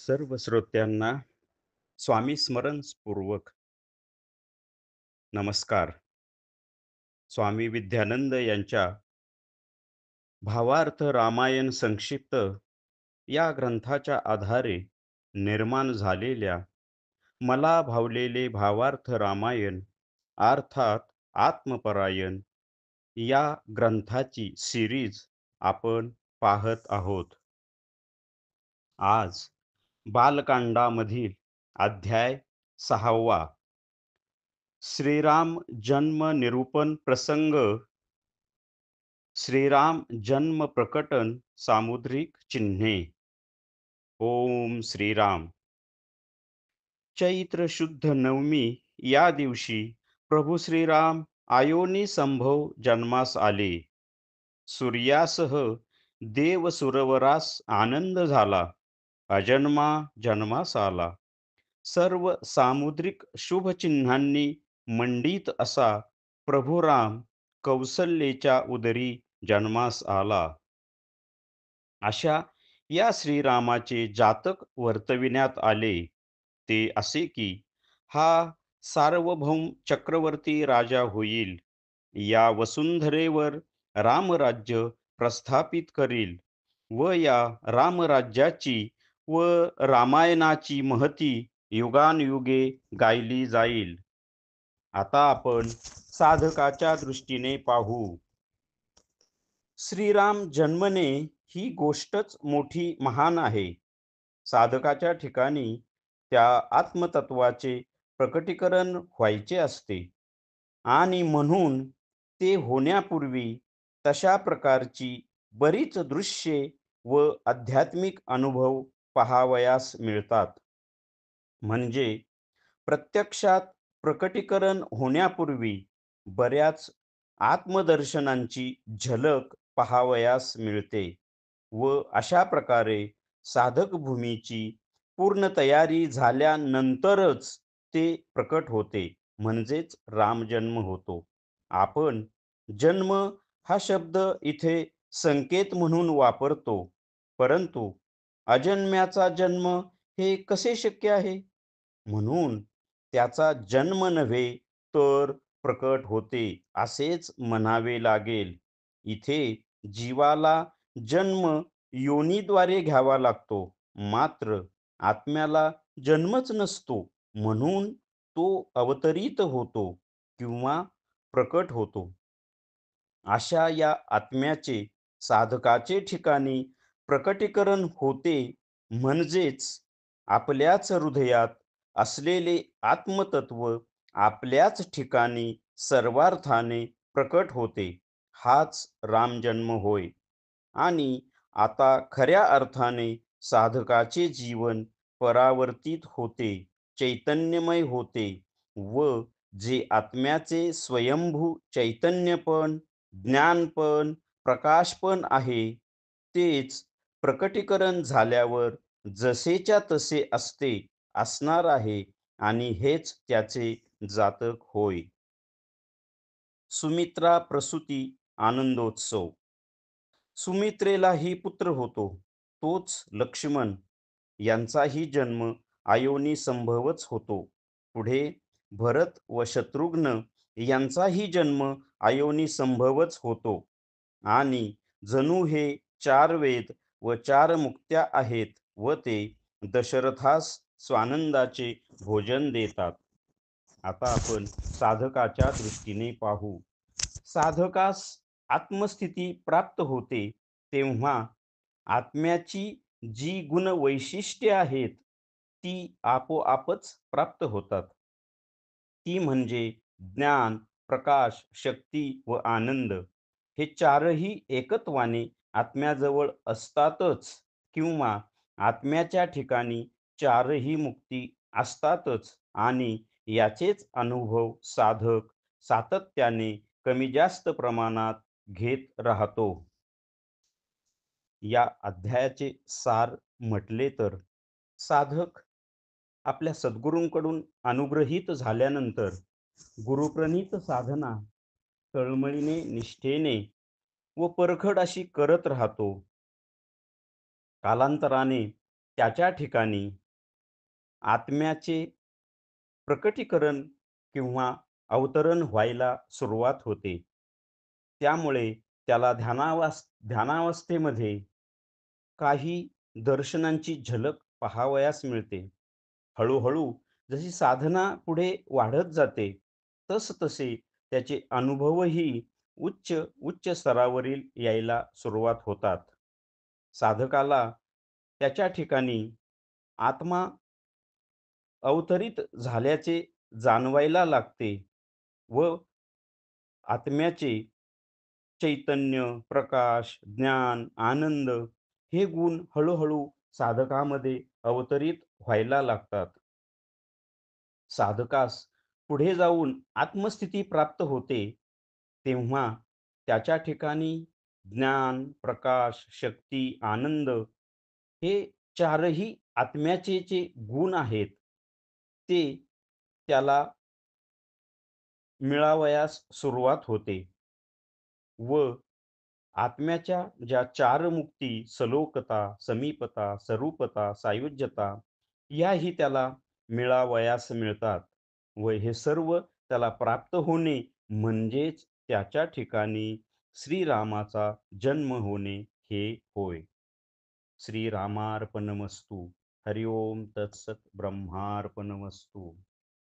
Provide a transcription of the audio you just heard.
सर्व श्रोत्यांना स्वामी स्मरणपूर्वक नमस्कार. स्वामी विद्यानंद यांच्या भावार्थ रामायण संक्षिप्त या ग्रंथाच्या आधारे निर्माण झालेल्या मला भावलेले भावार्थ रामायण अर्थात आत्मपरायण या ग्रंथाची सिरीज आपण पाहत आहोत. आज बालकांडामधील अध्याय 6वा श्रीराम जन्म निरूपण प्रसंग. श्रीराम जन्म प्रकटन सामुद्रिक चिन्हे. ओम श्रीराम. चैत्र शुद्ध नवमी या दिवशी प्रभू श्रीराम आयोनी संभव जन्मास आले. सूर्यासह देव सुरवरास आनंद झाला. अजन्मा जन्मास आला. सर्व सामुद्रिक शुभचिन्हांनी मंडित असा प्रभू राम कौसल्येच्या उदरी जन्मास आला. अशा या श्रीरामाचे जातक वर्तविण्यात आले. ते असे की हा सार्वभौम चक्रवर्ती राजा होईल. या वसुंधरेवर रामराज्य प्रस्थापित करील व या रामराज्याची व रामायणाची महती युगानयुगे गायली जाईल. आता आपण साधकाच्या दृष्टीने पाहू. श्रीराम जन्मने ही गोष्टच मोठी महान आहे. साधकाच्या ठिकाणी त्या आत्मतत्वाचे प्रकटीकरण व्हायचे असते आणि म्हणून ते होण्यापूर्वी तशा प्रकारची बरीच दृश्ये व आध्यात्मिक अनुभव पहावयास मिळतात. म्हणजे प्रत्यक्षात प्रकटीकरण होण्यापूर्वी बऱ्याच आत्मदर्शनांची झलक पहावयास मिळते व अशा प्रकारे साधक भूमीची पूर्ण तयारी झाल्यानंतरच ते प्रकट होते, म्हणजेच रामजन्म होतो. आपण जन्म हा शब्द इथे संकेत म्हणून वापरतो, परंतु अजन्म्याचा जन्म हे कसे शक्य आहे? म्हणून त्याचा जन्म नव्हे तर प्रकट होते असेच म्हणावे लागेल. इथे जीवाला जन्म योनीद्वारे घ्यावा लागतो, मात्र आत्म्याला जन्मच नसतो, म्हणून तो अवतरित होतो किंवा प्रकट होतो. अशा या आत्म्याचे साधकाचे ठिकाणी प्रकटीकरण होते, म्हणजेच आपल्याच हृदयात असलेले आत्मतत्व आपल्याच ठिकाणी सर्वार्थाने प्रकट होते. हाच रामजन्म होय. आणि आता खऱ्या अर्थाने साधकाचे जीवन परावर्तित होते, चैतन्यमय होते व जे आत्म्याचे स्वयंभू चैतन्यपण, ज्ञानपण, प्रकाशपण आहे, तेच प्रकटीकरण झाल्यावर जसेच्या तसे असणार आहे आणि हेच त्याचे जातक होय. सुमित्रा प्रसूती आनंदोत्सव. सुमित्रेलाही पुत्र होतो, तोच लक्ष्मण. यांचाही जन्म आयोनी संभवच होतो. पुढे भरत व शत्रुघ्न यांचाही जन्म आयोनी संभवच होतो. आणि जणू हे 4 वेद व 4 मुक्त्या आहेत व ते दशरथास स्वानंदाचे भोजन देतात. आता आपण साधकाच्या दृष्टीने पाहू. साधकास आत्मस्थिती प्राप्त होते तेव्हा आत्म्याची जी गुण वैशिष्ट्ये आहेत ती आपोआपच प्राप्त होतात. ती म्हणजे ज्ञान, प्रकाश, शक्ती व आनंद. हे चारही एकत्वाने आत्म्याजवळ असतातच किंवा आत्म्याच्या ठिकाणी चारही मुक्ती असतातच आणि याचेच अनुभव साधक सातत्याने कमी जास्त प्रमाणात घेत राहतो. या अध्यायाचे सार म्हटले तर साधक आपल्या सद्गुरूंकडून अनुग्रहित झाल्यानंतर गुरुप्रणीत साधना तळमळीने, निष्ठेने व परखड अशी करत राहतो. कालांतराने त्याच्या ठिकाणी आत्म्याचे प्रकटीकरण किंवा अवतरण व्हायला सुरुवात होते. त्यामुळे त्याला ध्यानावस्थेमध्ये काही दर्शनांची झलक पाहावयास मिळते. हळू-हळू जशी साधना पुढे वाढत जाते, तसतसे त्याचे अनुभवही उच्च उच्च स्तरावरील यायला सुरुवात होतात. साधकाला त्याच्या ठिकाणी आत्मा अवतरित झाल्याचे जाणवायला लागते व आत्म्याचे चैतन्य, प्रकाश, ज्ञान, आनंद हे गुण हळू-हळू साधकामध्ये अवतरित व्हायला लागतात. साधकास पुढे जाऊन आत्मस्थिती प्राप्त होते, तेव्हा त्याच्या ठिकाणी ज्ञान, प्रकाश, शक्ती, आनंद हे चारही आत्म्याचे जे गुण आहेत, ते त्याला मिळावयास सुरुवात होते व आत्म्याच्या ज्या चार मुक्ती सलोकता, समीपता, सरूपता, सायुज्यता याही त्याला मिळावयास मिळतात व हे सर्व त्याला प्राप्त होणे म्हणजेच त्याच्या ठिकाणी श्रीरामाचा जन्म होणे हे होय. श्रीरामार्पणमस्तु. हरि ओम तत्सत ब्रह्मार्पणमस्तु.